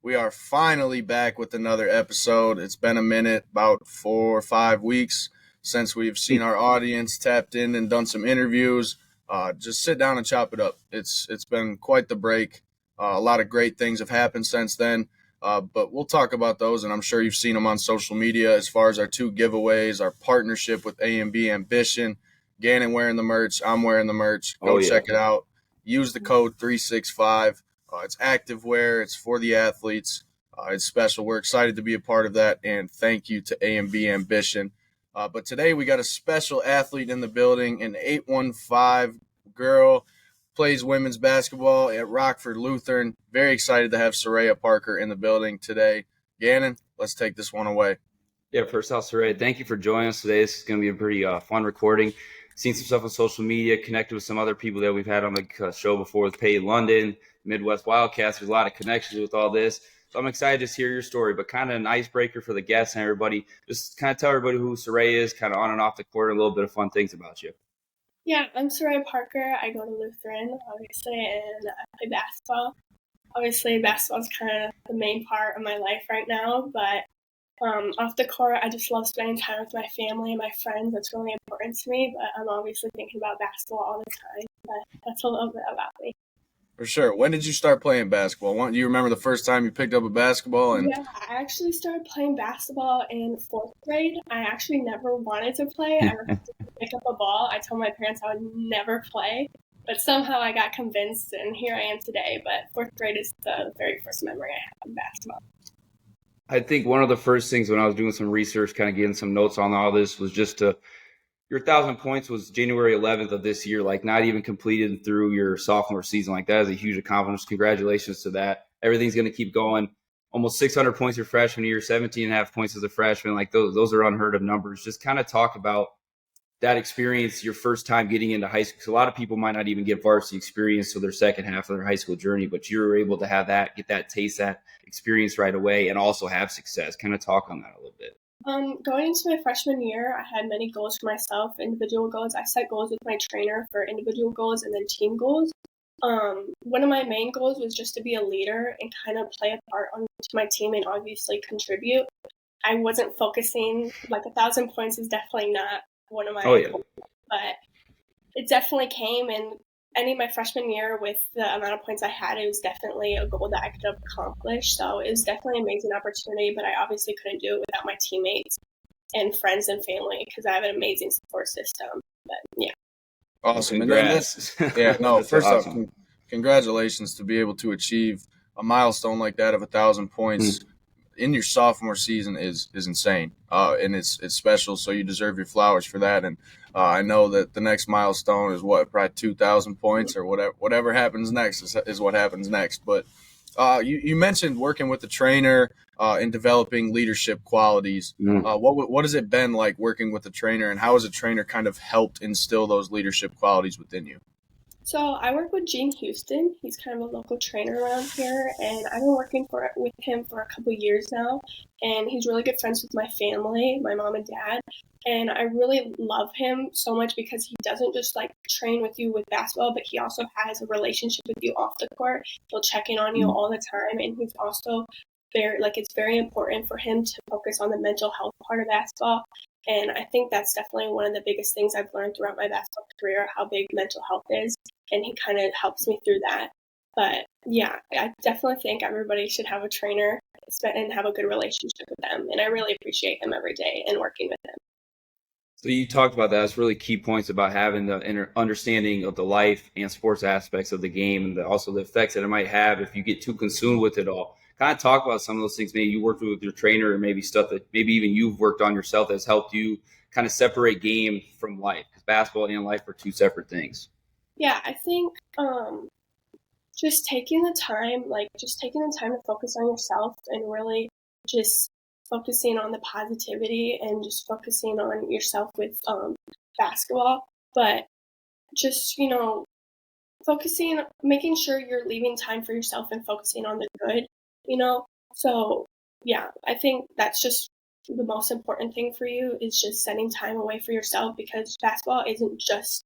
We are finally back with another episode. It's been a minute, about 4 or 5 weeks since we've seen our audience tapped in and done some interviews. Just sit down and chop it up. It's been quite the break. A lot of great things have happened since then, but we'll talk about those, and I'm sure you've seen them on social media as far as our 2 giveaways, our partnership with AMB Ambition, Gannon wearing the merch, I'm wearing the merch. Go check it out. Use the code 365. It's Activewear. It's for the athletes. It's special. We're excited to be a part of that, and thank you to AMB Ambition. But today we got a special athlete in the building, an 815 girl, plays women's basketball at Rockford Lutheran. Very excited to have Soraya Parker in the building today. Gannon, let's take this one away. Yeah, first off, Soraya, thank you for joining us today. This is going to be a pretty fun recording. Seen some stuff on social media, connected with some other people that we've had on the show before with Peyton London, Midwest Wildcats. There's a lot of connections with all this. So I'm excited to hear your story, but kind of an icebreaker for the guests and everybody. Just kind of tell everybody who Soraya is, kind of on and off the court, and a little bit of fun things about you. Yeah, I'm Soraya Parker. I go to Lutheran, obviously, and I play basketball. Obviously, basketball is kind of the main part of my life right now, but off the court, I just love spending time with my family and my friends. That's really important to me, but I'm obviously thinking about basketball all the time. But that's a little bit about me. For sure. When did you start playing basketball? Do you remember the first time you picked up a basketball? Yeah, I actually started playing basketball in 4th grade. I actually never wanted to play. I refused to pick up a ball. I told my parents I would never play, but somehow I got convinced, and here I am today. But 4th grade is the very first memory I have of basketball. I think one of the first things when I was doing some research, kind of getting some notes on all this, was just your 1,000 points was January 11th of this year, like not even completed through your sophomore season. Like that is a huge accomplishment. Congratulations to that. Everything's going to keep going. Almost 600 points your freshman year, 17.5 points as a freshman. Like those are unheard of numbers. Just kind of talk about that experience, your first time getting into high school. Because a lot of people might not even get varsity experience till their second half of their high school journey, but you were able to have that, get that taste, that experience right away, and also have success. Kind of talk on that a little bit. Going into my freshman year, I had many goals for myself, individual goals. I set goals with my trainer for individual goals and then team goals. One of my main goals was just to be a leader and kind of play a part on to my team and obviously contribute. I wasn't focusing, like 1,000 points is definitely not one of my goals, but it definitely came, and ending my freshman year with the amount of points I had, it was definitely a goal that I could have accomplished. So it was definitely an amazing opportunity, but I obviously couldn't do it without my teammates and friends and family because I have an amazing support system. But yeah. Awesome. Congrats. First off, congratulations to be able to achieve a milestone like that of 1,000 points in your sophomore season is insane. And it's special. So you deserve your flowers for that. And I know that the next milestone is probably 2,000 points or whatever happens next is what happens next. But you mentioned working with the trainer and developing leadership qualities. What has it been like working with the trainer, and how has a trainer kind of helped instill those leadership qualities within you? So I work with Gene Houston. He's kind of a local trainer around here, and I've been working with him for a couple years now. And he's really good friends with my family, my mom and dad. And I really love him so much because he doesn't just like train with you with basketball, but he also has a relationship with you off the court. He'll check in on you all the time, and he's also it's very important for him to focus on the mental health part of basketball. And I think that's definitely one of the biggest things I've learned throughout my basketball career, how big mental health is. And he kind of helps me through that. But yeah, I definitely think everybody should have a trainer and have a good relationship with them. And I really appreciate him every day and working with him. So you talked about that. It's really key points about having the understanding of the life and sports aspects of the game, and also the effects that it might have if you get too consumed with it all. Kind of talk about some of those things maybe you worked with your trainer, or maybe stuff that maybe even you've worked on yourself that's helped you kind of separate game from life, because basketball and life are two separate things. Yeah, I think just taking the time to focus on yourself and really just focusing on the positivity and just focusing on yourself with basketball, but just, making sure you're leaving time for yourself and focusing on the good, So, yeah, I think that's just the most important thing for you is just setting time away for yourself, because basketball isn't just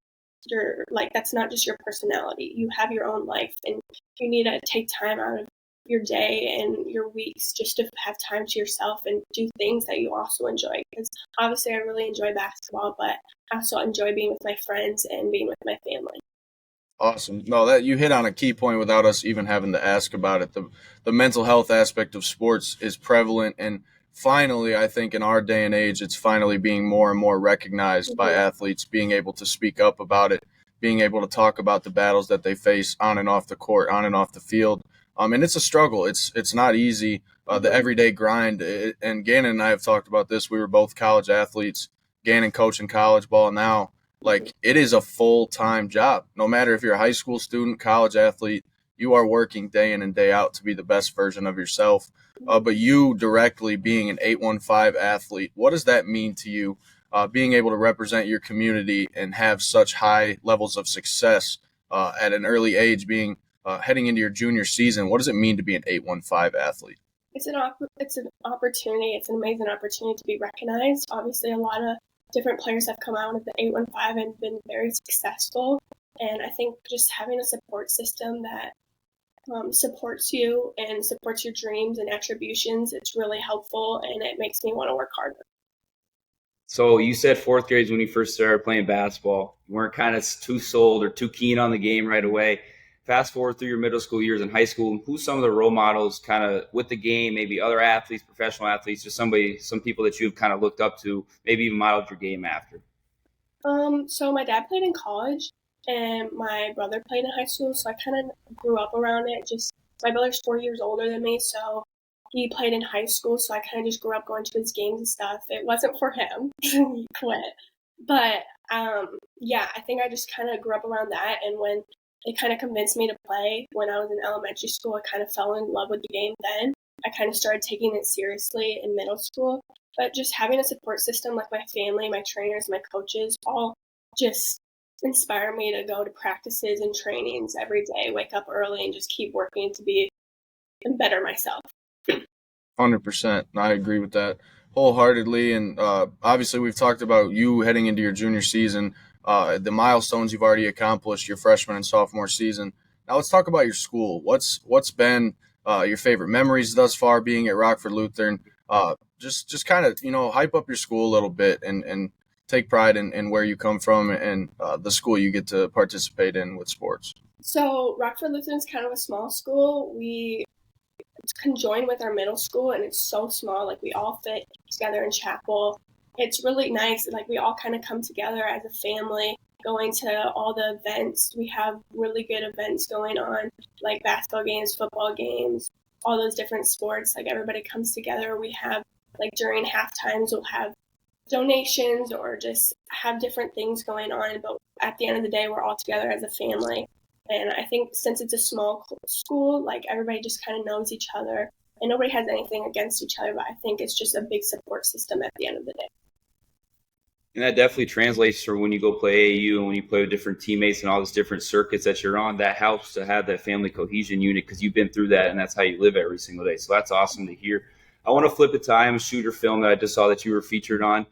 that's not just your personality. You have your own life, and you need to take time out of your day and your weeks just to have time to yourself and do things that you also enjoy. Because obviously I really enjoy basketball, but I also enjoy being with my friends and being with my family. Awesome. No, that you hit on a key point without us even having to ask about it. The mental health aspect of sports is prevalent, and finally, I think in our day and age, it's finally being more and more recognized by athletes, being able to speak up about it, being able to talk about the battles that they face on and off the court, on and off the field. And it's a struggle. It's not easy. The everyday grind. And Gannon and I have talked about this. We were both college athletes. Gannon coaching college ball now. Like, it is a full-time job. No matter if you're a high school student, college athlete, you are working day in and day out to be the best version of yourself. But you directly being an 815 athlete, what does that mean to you, being able to represent your community and have such high levels of success at an early age, being heading into your junior season? What does it mean to be an 815 athlete? It's an opportunity. It's an amazing opportunity to be recognized. Obviously, a lot of different players have come out of the 815 and been very successful. And I think just having a support system that supports you and supports your dreams and attributions, it's really helpful, and it makes me want to work harder. So you said fourth grade is when you first started playing basketball. You weren't kind of too sold or too keen on the game right away. Fast forward through your middle school years in high school, who's some of the role models kind of with the game, maybe other athletes, professional athletes, just some people that you've kind of looked up to, maybe even modeled your game after? So my dad played in college and my brother played in high school, so I kind of grew up around it. Just my brother's 4 years older than me, so he played in high school, so I kind of just grew up going to his games and stuff. It wasn't for him. He quit. But, yeah, I think I just kind of grew up around that, and when it kind of convinced me to play when I was in elementary school, I kind of fell in love with the game then. I kind of started taking it seriously in middle school. But just having a support system like my family, my trainers, my coaches, all just inspire me to go to practices and trainings every day, wake up early, and just keep working to be and better myself. 100%. I agree with that wholeheartedly. And obviously, we've talked about you heading into your junior season, the milestones you've already accomplished your freshman and sophomore season. Now let's talk about your school. What's been your favorite memories thus far being at Rockford Lutheran? Just kind of, hype up your school a little bit and take pride in where you come from and the school you get to participate in with sports. So Rockford Lutheran is kind of a small school. We conjoin with our middle school, and it's so small. Like, we all fit together in chapel. It's really nice. Like, we all kind of come together as a family, going to all the events. We have really good events going on, like basketball games, football games, all those different sports. Like, everybody comes together. We have, like, during half times, we'll have donations or just have different things going on. But at the end of the day, we're all together as a family. And I think since it's a small school, like, everybody just kind of knows each other, and nobody has anything against each other. But I think it's just a big support system at the end of the day. And that definitely translates for when you go play AAU and when you play with different teammates and all those different circuits that you're on. That helps to have that family cohesion unit because you've been through that, and that's how you live every single day. So that's awesome to hear. I want to flip it to I Am a Shooter film that I just saw that you were featured on.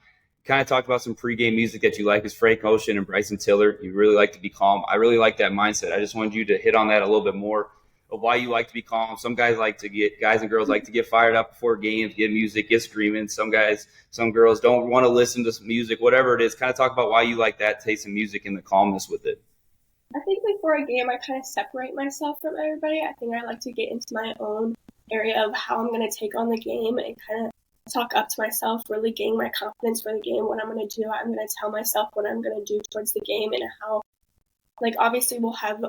Kind of talked about some pregame music that you like is Frank Ocean and Bryce and Tiller. You really like to be calm. I really like that mindset. I just wanted you to hit on that a little bit more of why you like to be calm. Some guys and girls like to get fired up before games, get music, get screaming. Some girls don't want to listen to some music, whatever it is. Kind of talk about why you like that taste of music and the calmness with it. I think before a game, I kind of separate myself from everybody. I think I like to get into my own area of how I'm going to take on the game and kind of talk up to myself, really gain my confidence for the game, what I'm going to do. I'm going to tell myself what I'm going to do towards the game and how, like, obviously we'll have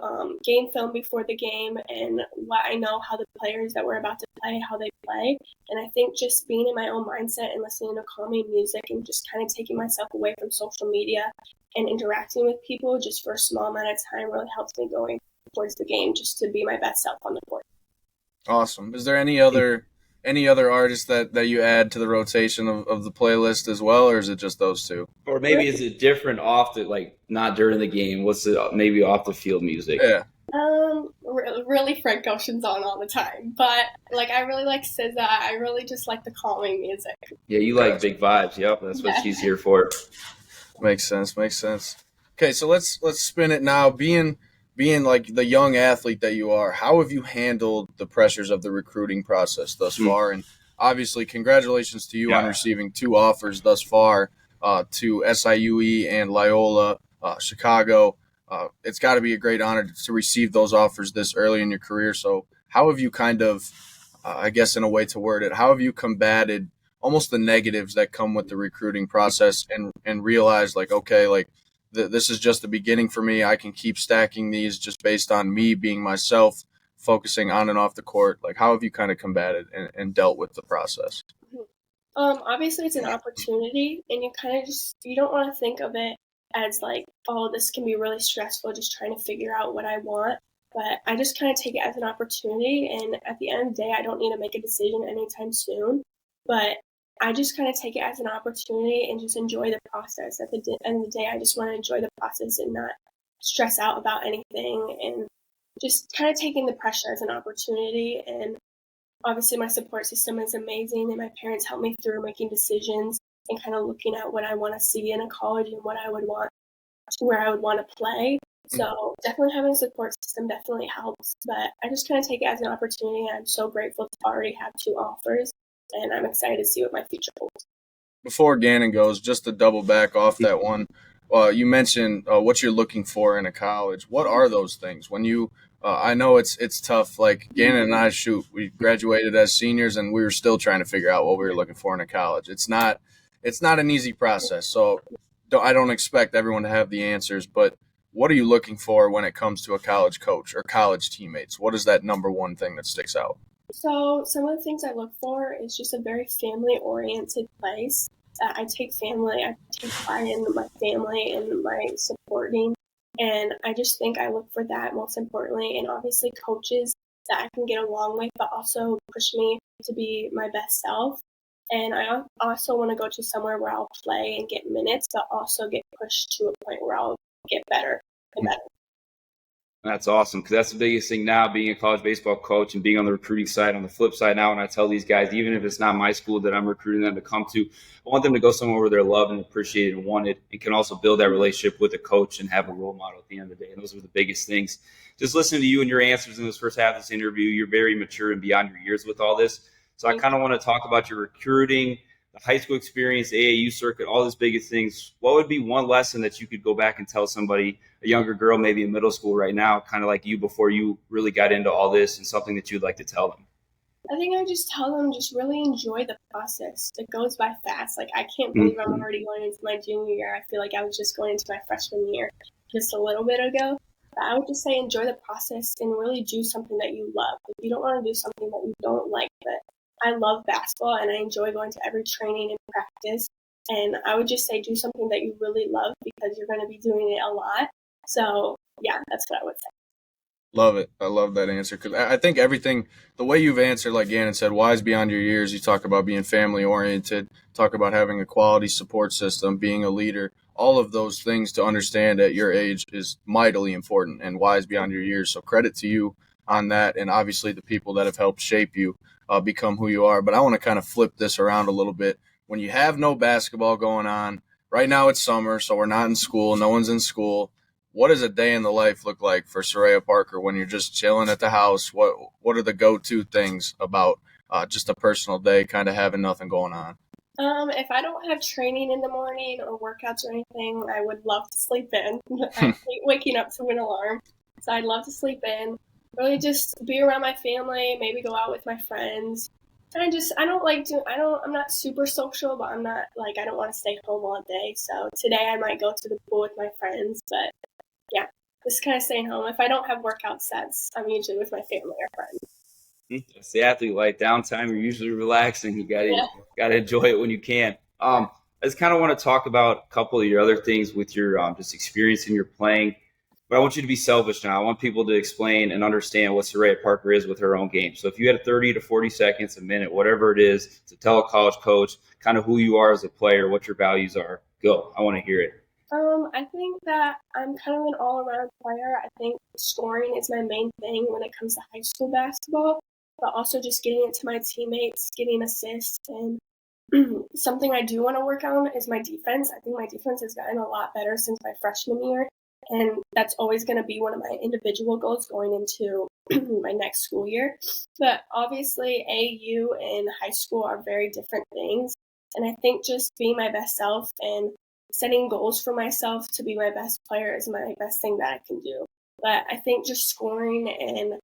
game film before the game and what I know how the players that we're about to play, how they play. And I think just being in my own mindset and listening to calming music and just kind of taking myself away from social media and interacting with people just for a small amount of time really helps me going towards the game just to be my best self on the court. Awesome. Is there any other artists that you add to the rotation of the playlist as well, or is it just those two? Or maybe is it different off the, like, not during the game? What's it, maybe off the field music? Yeah. Really Frank Ocean's on all the time, but like I really like SZA. I really just like the calming music. Yeah, you like big vibes. Yep, that's what she's here for. Makes sense. Okay, so let's spin it now. Being being like the young athlete that you are, how have you handled the pressures of the recruiting process thus far? And obviously, congratulations to you on receiving 2 offers thus far to SIUE and Loyola, Chicago. It's got to be a great honor to receive those offers this early in your career. So how have you kind of, I guess in a way to word it, how have you combated almost the negatives that come with the recruiting process and realized like, okay, like this is just the beginning for me. I can keep stacking these just based on me being myself, focusing on and off the court. Like, how have you kind of combated and dealt with the process? Obviously it's an opportunity, and you don't want to think of it as like, oh, this can be really stressful just trying to figure out what I want. But I just kind of take it as an opportunity, and at the end of the day, I don't need to make a decision anytime soon. But I just kind of take it as an opportunity and just enjoy the process. At the end of the day, I just want to enjoy the process and not stress out about anything, and just kind of taking the pressure as an opportunity. And obviously my support system is amazing, and my parents help me through making decisions and kind of looking at what I want to see in a college and what I would want, where I would want to play. So definitely having a support system definitely helps, but I just kind of take it as an opportunity. I'm so grateful to already have 2 offers, and I'm excited to see what my future holds. Before Gannon goes, just to double back off that one, you mentioned what you're looking for in a college. What are those things? When you, I know it's tough. Like Gannon and I, we graduated as seniors, and we were still trying to figure out what we were looking for in a college. It's not an easy process. So I don't expect everyone to have the answers, but what are you looking for when it comes to a college coach or college teammates? What is that number one thing that sticks out? So some of the things I look for is just a very family-oriented place. I take pride in my family and my supporting, and I just think I look for that most importantly. And obviously coaches that I can get along with, but also push me to be my best self. And I also want to go to somewhere where I'll play and get minutes, but also get pushed to a point where I'll get better and better. That's awesome, because that's the biggest thing now, being a college baseball coach and being on the recruiting side. On the flip side now, when I tell these guys, even if it's not my school that I'm recruiting them to come to, I want them to go somewhere where they're loved and appreciated and wanted, and can also build that relationship with a coach and have a role model at the end of the day. And those are the biggest things. Just listening to you and your answers in this first half of this interview, you're very mature and beyond your years with all this. So I kind of want to talk about your recruiting, the high school experience, AAU circuit, all these biggest things. What would be one lesson that you could go back and tell somebody, a younger girl, maybe in middle school right now, kind of like you before you really got into all this, and something that you'd like to tell them? I think I would just tell them, just really enjoy the process. It goes by fast. Like, I can't believe I'm already going into my junior year. I feel like I was just going into my freshman year just a little bit ago. But I would just say enjoy the process and really do something that you love. If you don't want to do something that you don't like, but I love basketball and I enjoy going to every training and practice. And I would just say do something that you really love, because you're going to be doing it a lot. So, yeah, that's what I would say. Love it. I love that answer, because I think everything, the way you've answered, like Gannon said, wise beyond your years. You talk about being family oriented, talk about having a quality support system, being a leader. All of those things to understand at your age is mightily important and wise beyond your years. So credit to you on that, and obviously the people that have helped shape you become who you are. But I want to kind of flip this around a little bit. When you have no basketball going on, right now it's summer, so we're not in school. No one's in school. What does a day in the life look like for Soraya Parker when you're just chilling at the house? What are the go-to things about just a personal day, kind of having nothing going on? If I don't have training in the morning or workouts or anything, I would love to sleep in. I hate waking up to an alarm, so I'd love to sleep in. Really just be around my family, maybe go out with my friends. And I'm not super social, but I'm not like, I don't want to stay home all day. So today I might go to the pool with my friends, but yeah, just kind of staying home. If I don't have workout sets, I'm usually with my family or friends. It's the athlete life. Downtime, you're usually relaxing. You gotta enjoy it when you can. I just kind of want to talk about a couple of your other things with your just experience in your playing. But I want you to be selfish now. I want people to explain and understand what Soraya Parker is with her own game. So if you had 30 to 40 seconds, a minute, whatever it is, to tell a college coach kind of who you are as a player, what your values are, go. I want to hear it. I think that I'm kind of an all-around player. I think scoring is my main thing when it comes to high school basketball, but also just getting it to my teammates, getting assists, and something I do want to work on is my defense. I think my defense has gotten a lot better since my freshman year, And that's always going to be one of my individual goals going into my next school year. But obviously, AAU and high school are very different things. And I think just being my best self and setting goals for myself to be my best player is my best thing that I can do. But I think just scoring and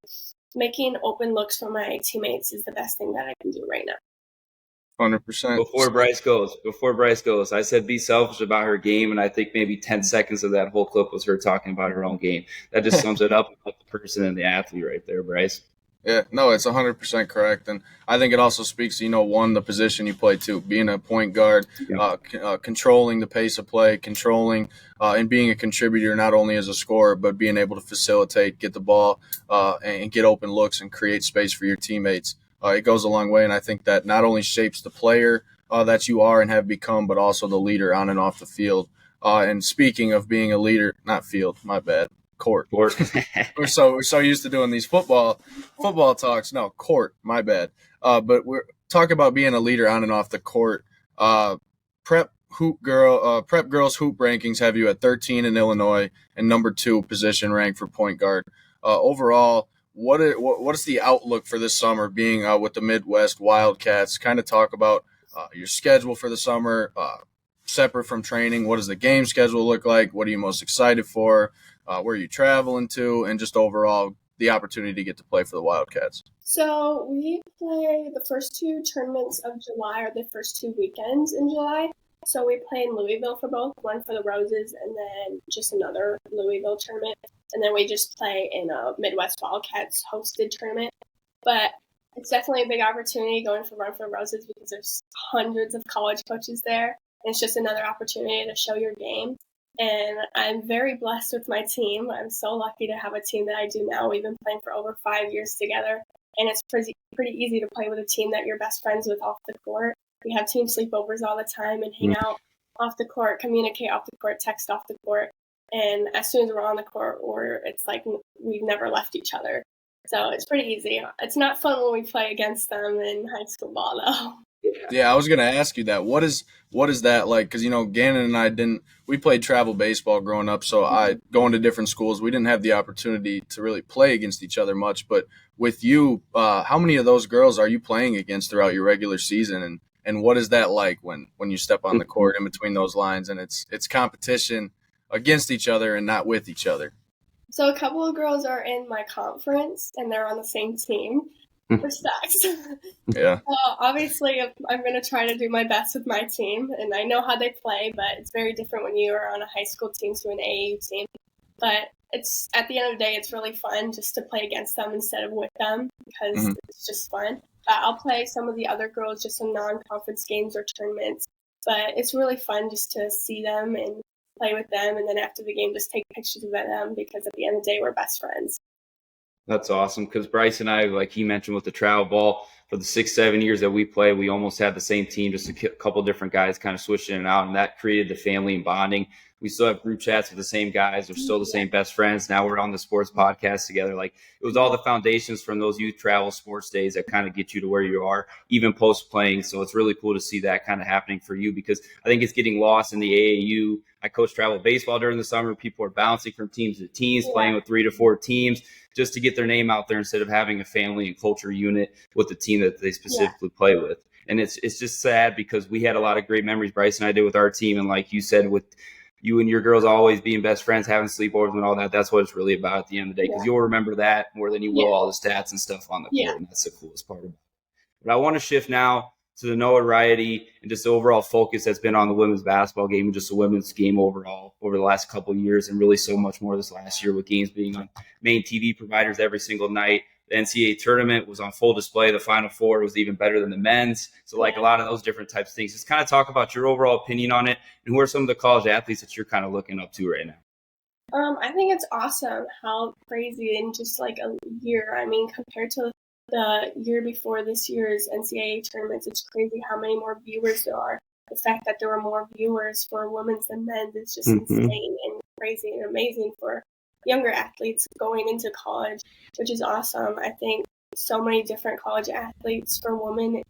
making open looks for my teammates is the best thing that I can do right now. 100%. Before Bryce goes, I said be selfish about her game, and I think maybe 10 seconds of that whole clip was her talking about her own game. That just sums it up about the person and the athlete right there, Bryce. Yeah, no, it's 100% correct. And I think it also speaks to, one, the position you play too, being a point guard, controlling the pace of play, controlling and being a contributor not only as a scorer, but being able to facilitate, get the ball and get open looks and create space for your teammates. It goes a long way, and I think that not only shapes the player that you are and have become, but also the leader on and off the field. And speaking of being a leader, not field, my bad, court. we're so used to doing these football talks. No, court, my bad. But we're talking about being a leader on and off the court. Prep girls hoop rankings have you at 13 in Illinois and number 2 position rank for point guard. Overall, what is the outlook for this summer being with the Midwest Wildcats? Kind of talk about your schedule for the summer, separate from training. What does the game schedule look like? What are you most excited for? Where are you traveling to? And just overall, the opportunity to get to play for the Wildcats. So we play the first 2 tournaments of July, or the first 2 weekends in July. So we play in Louisville for both, one for the Roses and then just another Louisville tournament. And then we just play in a Midwest Wildcats hosted tournament. But it's definitely a big opportunity going for Run for the Roses because there's hundreds of college coaches there. And it's just another opportunity to show your game. And I'm very blessed with my team. I'm so lucky to have a team that I do now. We've been playing for over 5 years together. And it's pretty easy to play with a team that you're best friends with off the court. We have team sleepovers all the time and hang out off the court, communicate off the court, text off the court. And as soon as we're on the court, it's like we've never left each other. So it's pretty easy. It's not fun when we play against them in high school ball, though. Yeah, I was going to ask you that. What is that like? Because, Gannon and I we played travel baseball growing up, so I going to different schools. We didn't have the opportunity to really play against each other much. But with you, how many of those girls are you playing against throughout your regular season? And what is that like when you step on the court in between those lines and it's competition against each other and not with each other? So a couple of girls are in my conference and they're on the same team. Which sucks. Yeah. Obviously, I'm going to try to do my best with my team, and I know how they play, but it's very different when you are on a high school team to an AAU team. But it's at the end of the day, it's really fun just to play against them instead of with them because it's just fun. I'll play some of the other girls just in non-conference games or tournaments, but it's really fun just to see them and play with them, and then after the game, just take pictures of them because at the end of the day, we're best friends. That's awesome because Bryce and I, like he mentioned with the travel ball, for the 6-7 years that we played, we almost had the same team, just a couple different guys kind of switching in and out, and that created the family and bonding. We still have group chats with the same guys. We're still the same best friends. Now we're on the sports podcast together. Like it was all the foundations from those youth travel sports days that kind of get you to where you are, even post playing. So it's really cool to see that kind of happening for you because I think it's getting lost in the AAU. I coach travel baseball during the summer. People are bouncing from teams to teams, playing with 3 to 4 teams just to get their name out there instead of having a family and culture unit with the team that they specifically play with. And it's just sad because we had a lot of great memories, Bryce and I did with our team. And like you said, with you and your girls always being best friends, having sleepovers and all that, that's what it's really about at the end of the day because you'll remember that more than you will all the stats and stuff on the court. And that's the coolest part of it. But I want to shift now to the notoriety and just the overall focus that's been on the women's basketball game and just the women's game overall over the last couple of years and really so much more this last year with games being on main TV providers every single night. The NCAA tournament was on full display. The Final Four was even better than the men's. So like a lot of those different types of things. Just kind of talk about your overall opinion on it and who are some of the college athletes that you're kind of looking up to right now? I think it's awesome how crazy in just like a year. I mean, compared to the year before this year's NCAA tournaments, it's crazy how many more viewers there are. The fact that there were more viewers for women's than men's is just insane and crazy and amazing for younger athletes going into college, which is awesome. I think so many different college athletes for women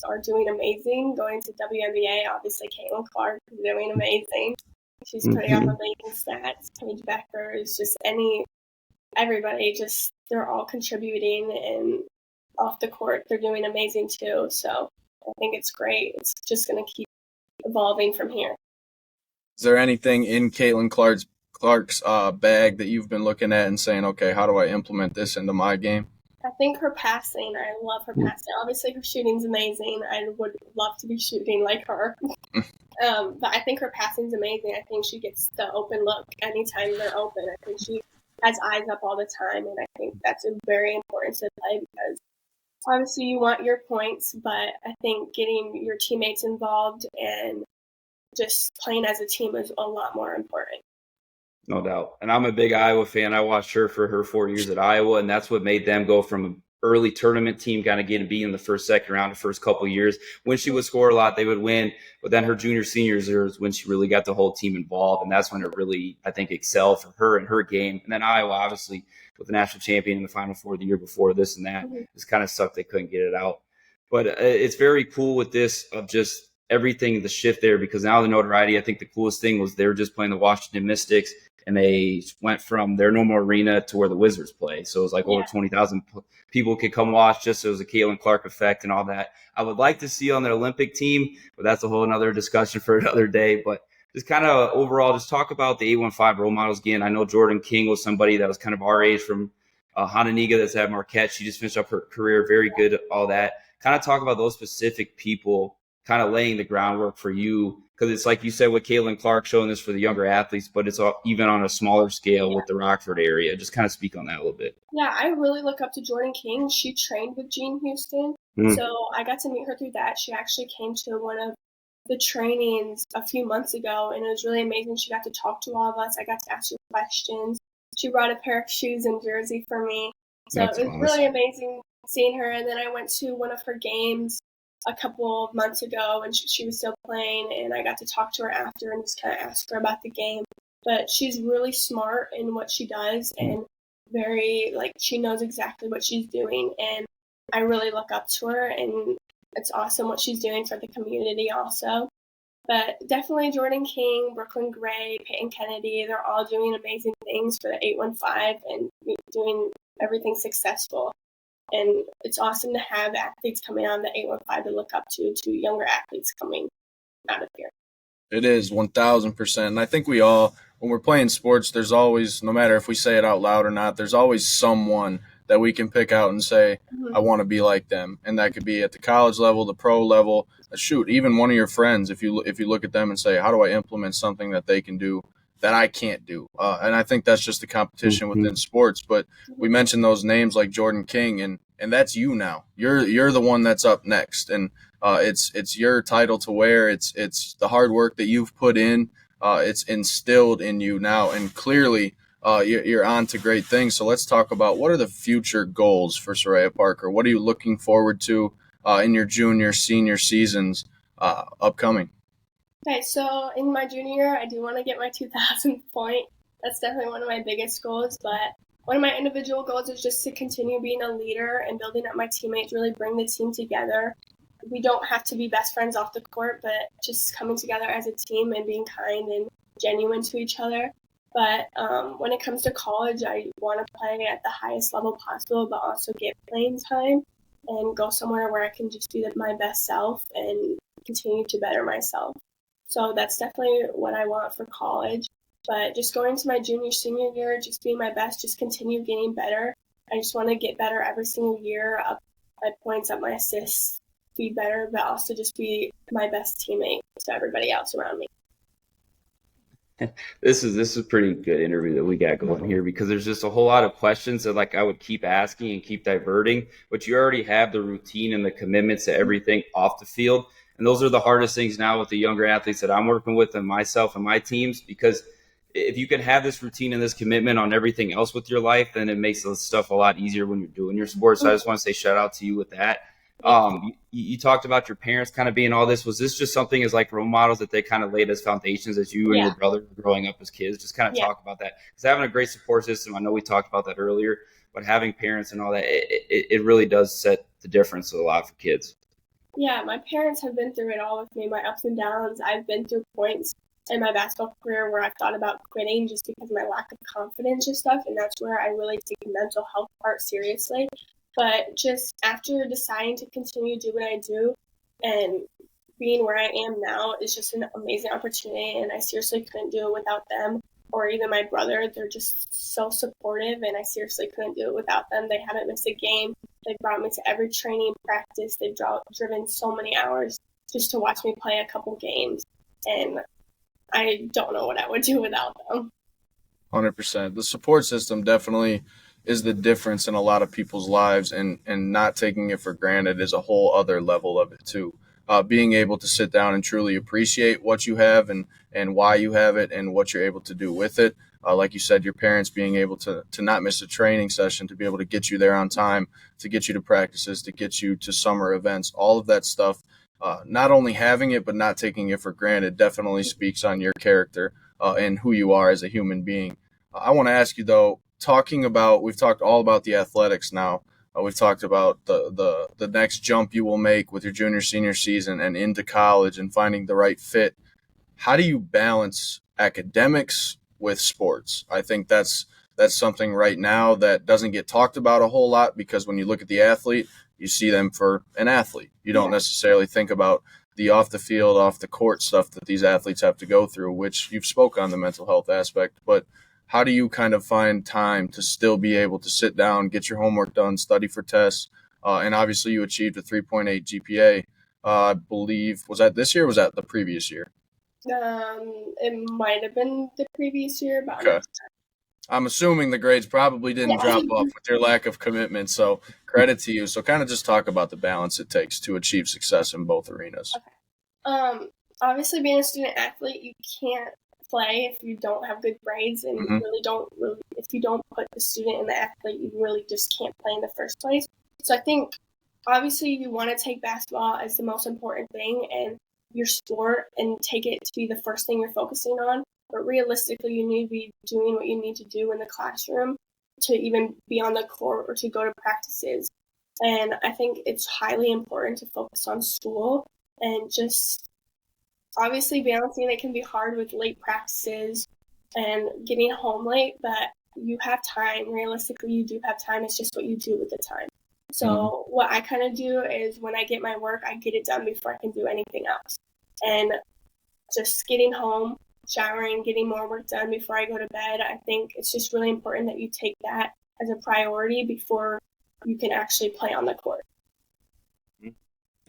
are doing amazing. Going to WNBA, obviously Caitlin Clark is doing amazing. She's putting up amazing stats. Paige Becker is just everybody, just they're all contributing, and off the court they're doing amazing too. So I think it's great. It's just going to keep evolving from here. Is there anything in Caitlin Clark's bag that you've been looking at and saying, okay, how do I implement this into my game? I think her passing, I love her passing. Obviously, her shooting's amazing. I would love to be shooting like her. But I think her passing's amazing. I think she gets the open look anytime they're open. I think she has eyes up all the time, and I think that's very important to play because obviously you want your points, but I think getting your teammates involved and just playing as a team is a lot more important. No doubt. And I'm a big Iowa fan. I watched her for her 4 years at Iowa, and that's what made them go from an early tournament team, kind of getting beat in the first, second round, the first couple of years. When she would score a lot, they would win. But then her junior, senior years is when she really got the whole team involved, and that's when it really, I think, excelled for her and her game. And then Iowa, obviously, with the national champion in the Final Four the year before, this and that, it's kind of sucked they couldn't get it out. But it's very cool with this of just everything, the shift there, because now the notoriety, I think the coolest thing was they were just playing the Washington Mystics, and they went from their normal arena to where the Wizards play. So it was like over 20,000 people could come watch just so it was a Caitlin Clark effect and all that. I would like to see on their Olympic team, but that's a whole other discussion for another day. But just kind of overall, just talk about the 815 role models again. I know Jordan King was somebody that was kind of our age from Hononegah that's at Marquette. She just finished up her career, very good at all that. Kind of talk about those specific people kind of laying the groundwork for you, because it's like you said with Caitlin Clark showing this for the younger athletes, but it's even on a smaller scale with the Rockford area. Just kind of speak on that a little bit. Yeah, I really look up to Jordan King. She trained with Jean Houston, so I got to meet her through that. She actually came to one of the trainings a few months ago, and it was really amazing. She got to talk to all of us. I got to ask her questions. She brought a pair of shoes and jersey for me. So it was really amazing seeing her. And then I went to one of her games a couple of months ago, and she was still playing, and I got to talk to her after and just kind of ask her about the game. But she's really smart in what she does and very, she knows exactly what she's doing, and I really look up to her, and it's awesome what she's doing for the community also. But definitely Jordan King, Brooklyn Gray, Peyton Kennedy, they're all doing amazing things for the 815 and doing everything successful. And it's awesome to have athletes coming out of the 815 to look up to younger athletes coming out of here. It is 1,000%. And I think we all, when we're playing sports, there's always, no matter if we say it out loud or not, there's always someone that we can pick out and say, I want to be like them. And that could be at the college level, the pro level. Shoot, even one of your friends, if you look at them and say, how do I implement something that they can do that I can't do? And I think that's just the competition within sports. But we mentioned those names like Jordan King, and that's you now. You're the one that's up next, and it's your title to wear. It's the hard work that you've put in. It's instilled in you now, and clearly you're on to great things. So let's talk about, what are the future goals for Soraya Parker? What are you looking forward to in your junior, senior seasons upcoming? Okay, so in my junior year, I do want to get my 2,000th point. That's definitely one of my biggest goals, but one of my individual goals is just to continue being a leader and building up my teammates, really bring the team together. We don't have to be best friends off the court, but just coming together as a team and being kind and genuine to each other. But when it comes to college, I want to play at the highest level possible, but also get playing time and go somewhere where I can just be my best self and continue to better myself. So that's definitely what I want for college. But just going to my junior, senior year, just being my best, just continue getting better. I just want to get better every single year, up my points, up my assists, be better, but also just be my best teammate to everybody else around me. This is a pretty good interview that we got going here, because there's just a whole lot of questions that I would keep asking and keep diverting, but you already have the routine and the commitments to everything off the field. And those are the hardest things now with the younger athletes that I'm working with and myself and my teams, because if you can have this routine and this commitment on everything else with your life, then it makes this stuff a lot easier when you're doing your sports. So I just want to say shout out to you with that. You talked about your parents kind of being all this. Was this just something as role models that they kind of laid as foundations as you and your brother were growing up as kids? Just kind of talk about that. Because having a great support system, I know we talked about that earlier, but having parents and all that, it really does set the difference a lot for kids. Yeah, my parents have been through it all with me, my ups and downs. I've been through points in my basketball career where I've thought about quitting just because of my lack of confidence and stuff, and that's where I really take the mental health part seriously. But just after deciding to continue to do what I do and being where I am now is just an amazing opportunity, and I seriously couldn't do it without them or even my brother. They're just so supportive, and I seriously couldn't do it without them. They haven't missed a game. They've brought me to every training practice. They've driven so many hours just to watch me play a couple games, and I don't know what I would do without them. 100%. The support system definitely is the difference in a lot of people's lives, and not taking it for granted is a whole other level of it too. Being able to sit down and truly appreciate what you have and why you have it and what you're able to do with it. Like you said, your parents being able to not miss a training session, to be able to get you there on time, to get you to practices, to get you to summer events, all of that stuff. Not only having it, but not taking it for granted definitely speaks on your character and who you are as a human being. I want to ask you, though, we've talked all about the athletics now. We've talked about the next jump you will make with your junior, senior season and into college and finding the right fit. How do you balance academics with sports? I think that's something right now that doesn't get talked about a whole lot, because when you look at the athlete, you see them for an athlete. You don't necessarily think about the off the field, off the court stuff that these athletes have to go through, which you've spoke on the mental health aspect. But how do you kind of find time to still be able to sit down, get your homework done, study for tests? And obviously you achieved a 3.8 GPA, I believe. Was that this year or was that the previous year? It might have been the previous year, but okay. I'm assuming the grades probably didn't drop off with your lack of commitment, so credit to you. So kind of just talk about the balance it takes to achieve success in both arenas. Okay. Obviously, being a student athlete, you can't play if you don't have good grades, and you if you don't put the student and the athlete, you really just can't play in the first place. So I think obviously you want to take basketball as the most important thing and your sport and take it to be the first thing you're focusing on. But realistically, you need to be doing what you need to do in the classroom to even be on the court or to go to practices. And I think it's highly important to focus on school, and just obviously balancing it can be hard with late practices and getting home late, but you have time. Realistically, you do have time. It's just what you do with the time. So what I kind of do is when I get my work, I get it done before I can do anything else. And just getting home, showering, getting more work done before I go to bed, I think it's just really important that you take that as a priority before you can actually play on the court. And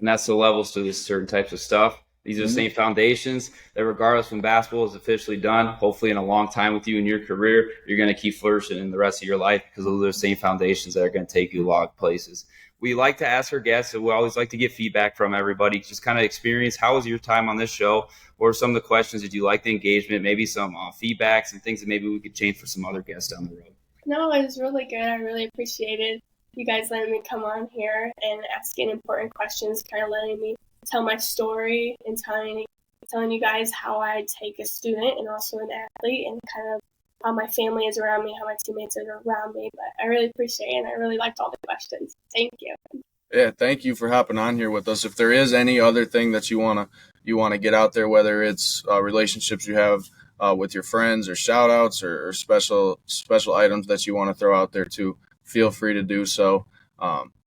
that's the levels to these certain types of stuff. These are the same foundations that regardless when basketball is officially done, hopefully in a long time with you in your career, you're going to keep flourishing in the rest of your life, because those are the same foundations that are going to take you a lot of places. We like to ask our guests, and we always like to get feedback from everybody, just kind of experience how was your time on this show, or some of the questions that you like the engagement, maybe some feedbacks and things that maybe we could change for some other guests down the road. No, it was really good. I really appreciated you guys letting me come on here and asking important questions, kind of letting me tell my story and telling you guys how I take a student and also an athlete, and kind of how my family is around me, how my teammates are around me. But I really appreciate it, and I really liked all the questions. Thank you. Yeah, thank you for hopping on here with us. If there is any other thing that you wanna get out there, whether it's relationships you have with your friends, or shout outs, or special items that you want to throw out there too, feel free to do so.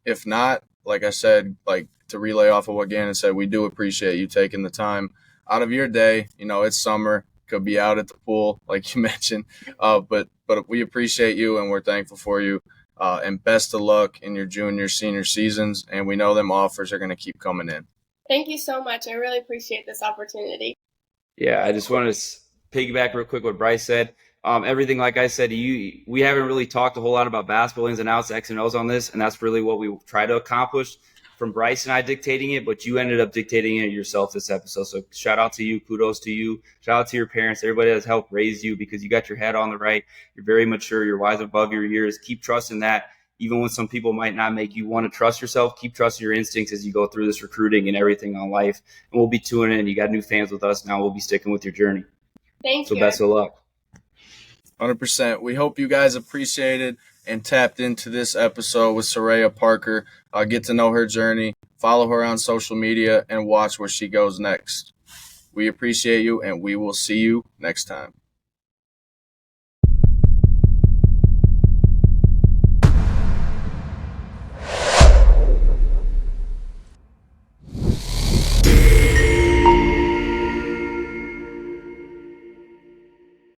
If not, like I said, like to relay off of what Gannon said, we do appreciate you taking the time out of your day. You know, it's summer, could be out at the pool, like you mentioned, but we appreciate you and we're thankful for you. And best of luck in your junior, senior seasons. And we know them offers are going to keep coming in. Thank you so much. I really appreciate this opportunity. Yeah, I just want to piggyback real quick what Bryce said. Everything, like I said, we haven't really talked a whole lot about basketball ins and outs, X and O's on this, and that's really what we try to accomplish from Bryce and I dictating it, but you ended up dictating it yourself this episode. So shout out to you, kudos to you, shout out to your parents, everybody that's helped raise you, because you got your head on the right, you're very mature, you're wise above your years. Keep trusting that, even when some people might not make you want to trust yourself. Keep trusting your instincts as you go through this recruiting and everything on life. And we'll be tuning in. You got new fans with us now. We'll be sticking with your journey. Thank you. So best of luck. 100%. We hope you guys appreciated and tapped into this episode with Soraya Parker. Get to know her journey, follow her on social media, and watch where she goes next. We appreciate you, and we will see you next time.